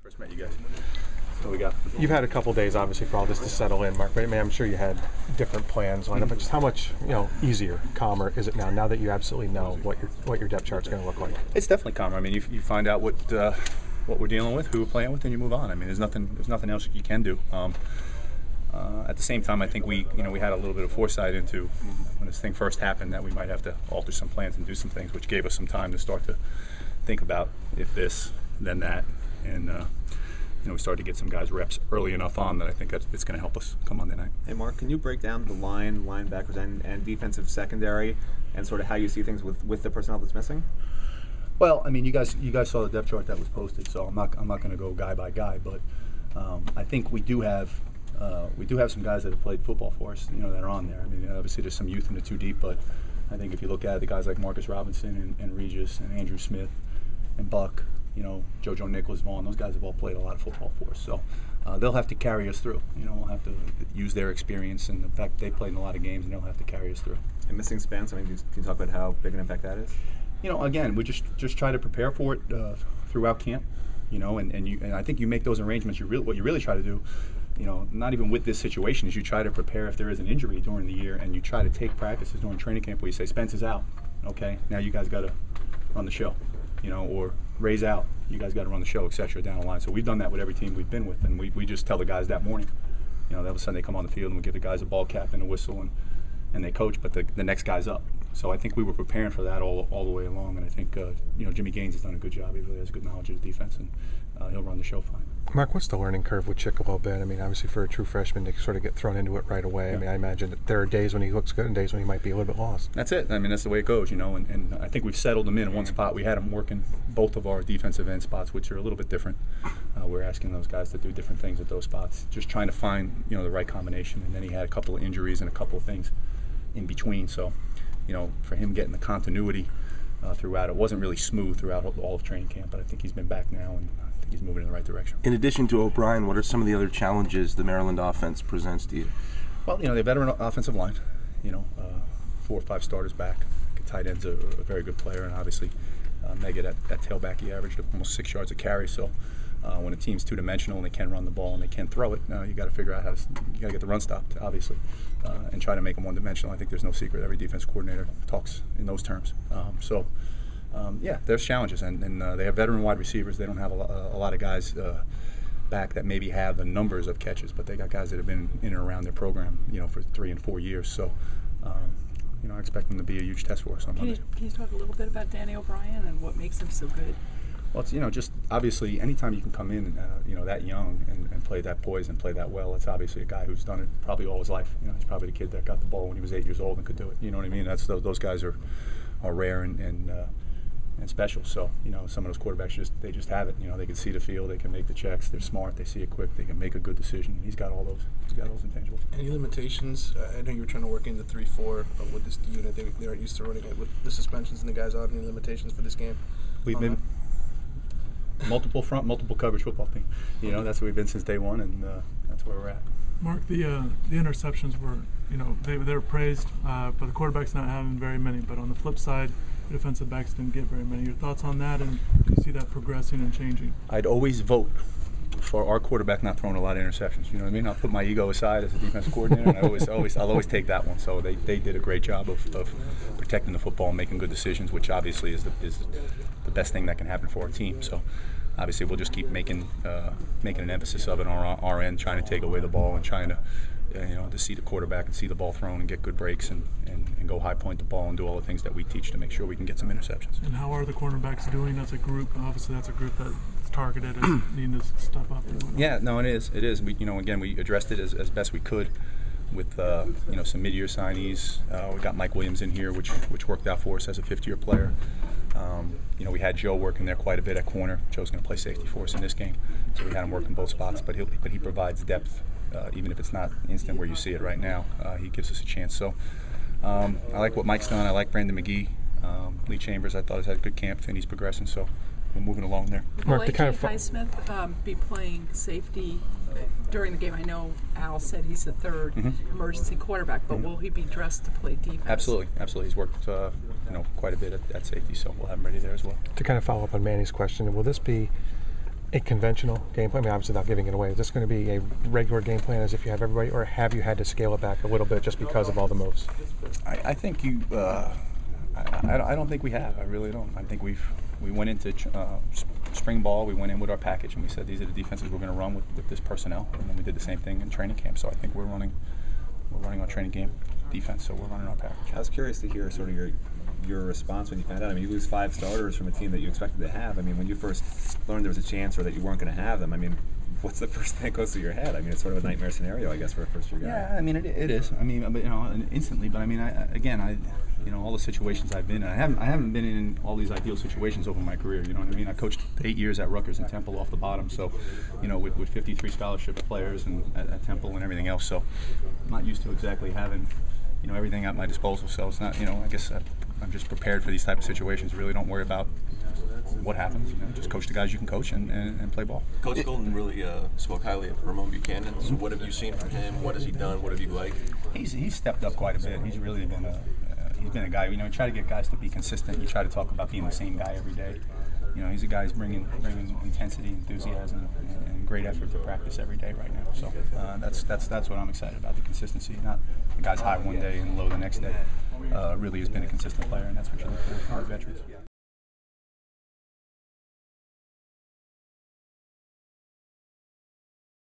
First met you guys. So we got. You've had a couple days, obviously, for all this to settle in, Mark. But I mean, I'm sure you had different plans lined up. But just how much, easier, calmer is it now that you absolutely know what your depth chart's going to look like? It's definitely calmer. I mean, you find out what we're dealing with, who we're playing with, and you move on. I mean, there's nothing else you can do. At the same time, I think we had a little bit of foresight into when this thing first happened that we might have to alter some plans and do some things, which gave us some time to start to think about if this, then that, and we started to get some guys reps early enough on that I think it's going to help us come Monday night. Hey, Mark, can you break down the linebackers, and defensive secondary, and sort of how you see things with the personnel that's missing? Well, I mean, you guys saw the depth chart that was posted, so I'm not going to go guy by guy, but I think we do have some guys that have played football for us, that are on there. I mean, obviously there's some youth in the 2 deep, but I think if you look at it, the guys like Marcus Robinson and Regis and Andrew Smith and Buck, JoJo Nicholas, Vaughn, those guys have all played a lot of football for us. So they'll have to carry us through. We'll have to use their experience and the fact they played in a lot of games, and they'll have to carry us through. And missing spans, can you talk about how big an impact that is? Again, we just try to prepare for it throughout camp. And I think you make those arrangements. What you really try to do, not even with this situation, is you try to prepare if there is an injury during the year, and you try to take practices during training camp where you say, Spence is out, okay, now you guys got to run the show, or Ray's out, you guys got to run the show, etc. down the line. So we've done that with every team we've been with, and we just tell the guys that morning, that all of a sudden they come on the field and we give the guys a ball cap and a whistle, and they coach, but the next guy's up. So I think we were preparing for that all the way along, and I think Jimmy Gaines has done a good job. He really has good knowledge of the defense, and he'll run the show fine. Mark, what's the learning curve with Chick a little bit? I mean, obviously for a true freshman to sort of get thrown into it right away. Yeah. I mean, I imagine that there are days when he looks good and days when he might be a little bit lost. That's it. I mean, that's the way it goes, and I think we've settled him in one spot. We had him working both of our defensive end spots, which are a little bit different. We're asking those guys to do different things at those spots, just trying to find the right combination. And then he had a couple of injuries and a couple of things in between. So, for him getting the continuity throughout, it wasn't really smooth throughout all of training camp, but I think he's been back now, and I think he's moving in the right direction. In addition to O'Brien, what are some of the other challenges the Maryland offense presents to you? Well, they have a veteran offensive line, 4 or 5 starters back. Tight end's a very good player, and obviously Meggett at tailback, he averaged almost 6 yards a carry, so when a team's two-dimensional and they can run the ball and they can throw it, you got to figure out you got to get the run stopped, obviously, and try to make them one-dimensional. I think there's no secret. Every defense coordinator talks in those terms. There's challenges, and they have veteran wide receivers. They don't have a lot of guys back that maybe have the numbers of catches, but they got guys that have been in and around their program, for 3 and 4 years. So, I expect them to be a huge test for us on Monday. Can you talk a little bit about Danny O'Brien and what makes him so good? Well, it's, just obviously anytime you can come in, that young and play that poise and play that well, it's obviously a guy who's done it probably all his life. He's probably the kid that got the ball when he was 8 years old and could do it. You know what I mean? Those guys are rare and special. So, some of those quarterbacks they just have it. They can see the field, they can make the checks, they're smart, they see it quick, they can make a good decision. He's got all those. He's got those intangibles. Any limitations? I know you were trying to work into 3-4 with this unit. They aren't used to running it with the suspensions and the guys out. Any limitations for this game? We've been multiple front, multiple coverage football team. That's where we've been since day one, and that's where we're at. Mark, the interceptions were, they were praised, but the quarterback's not having very many. But on the flip side, the defensive backs didn't get very many. Your thoughts on that, and do you see that progressing and changing? I'd always vote for our quarterback not throwing a lot of interceptions. You know what I mean? I'll put my ego aside as a defensive coordinator, and I'll always take that one. So they did a great job of protecting the football and making good decisions, which obviously is the best thing that can happen for our team. So obviously we'll just keep making an emphasis of it on our end, trying to take away the ball and trying to see the quarterback and see the ball thrown and get good breaks and go high point the ball and do all the things that we teach to make sure we can get some interceptions. And how are the cornerbacks doing as a group? Obviously that's a group that's targeted and needing to step up. Yeah, no, it is. We, again, we addressed it as best we could with some mid-year signees. We got Mike Williams in here, which worked out for us as a 5th-year player. We had Joe working there quite a bit at corner. Joe's going to play safety for us in this game, so we had him working both spots. But he provides depth, even if it's not instant where you see it right now. He gives us a chance. So I like what Mike's done. I like Brandon McGee. Lee Chambers, I thought, has had a good camp, and he's progressing. So we're moving along there. Will A.J. Highsmith be playing safety during the game? I know Al said he's the third emergency quarterback, but will he be dressed to play defense? Absolutely. He's worked quite a bit at safety, so we'll have him ready there as well. To kind of follow up on Manny's question, will this be a conventional game plan? I mean, obviously not giving it away. Is this going to be a regular game plan as if you have everybody, or have you had to scale it back a little bit just because of all the moves? I think you. I don't think we have. I really don't. I think we went into spring ball. We went in with our package and we said these are the defenses we're going to run with this personnel, and then we did the same thing in training camp. So I think we're running our training camp defense. So we're running our package. I was curious to hear sort of your response when you found out. I mean, you lose 5 starters from a team that you expected to have. I mean, when you first learned there was a chance or that you weren't going to have them, I mean, what's the first thing that goes through your head? I mean, it's sort of a nightmare scenario, I guess, for a first-year guy. Yeah, I mean, it is. I mean, instantly. But I mean, all the situations I've been in, I haven't been in all these ideal situations over my career. You know what I mean? I coached 8 years at Rutgers and Temple off the bottom. So, with 53 scholarship players and at Temple and everything else. So, I'm not used to exactly having, everything at my disposal. So it's not, I guess I'm just prepared for these type of situations. Really don't worry about what happens. Just coach the guys you can coach and play ball. Coach Golden really spoke highly of Ramon Buchanan. So what have you seen from him? What has he done? What have you liked? He's stepped up quite a bit. He's really been a guy. You try to get guys to be consistent. You try to talk about being the same guy every day. He's a guy who's bringing intensity, enthusiasm, and great effort to practice every day right now. So that's what I'm excited about. The consistency, not the guy's high one day and low the next day. Really has been a consistent player, and that's what you look for from the veterans.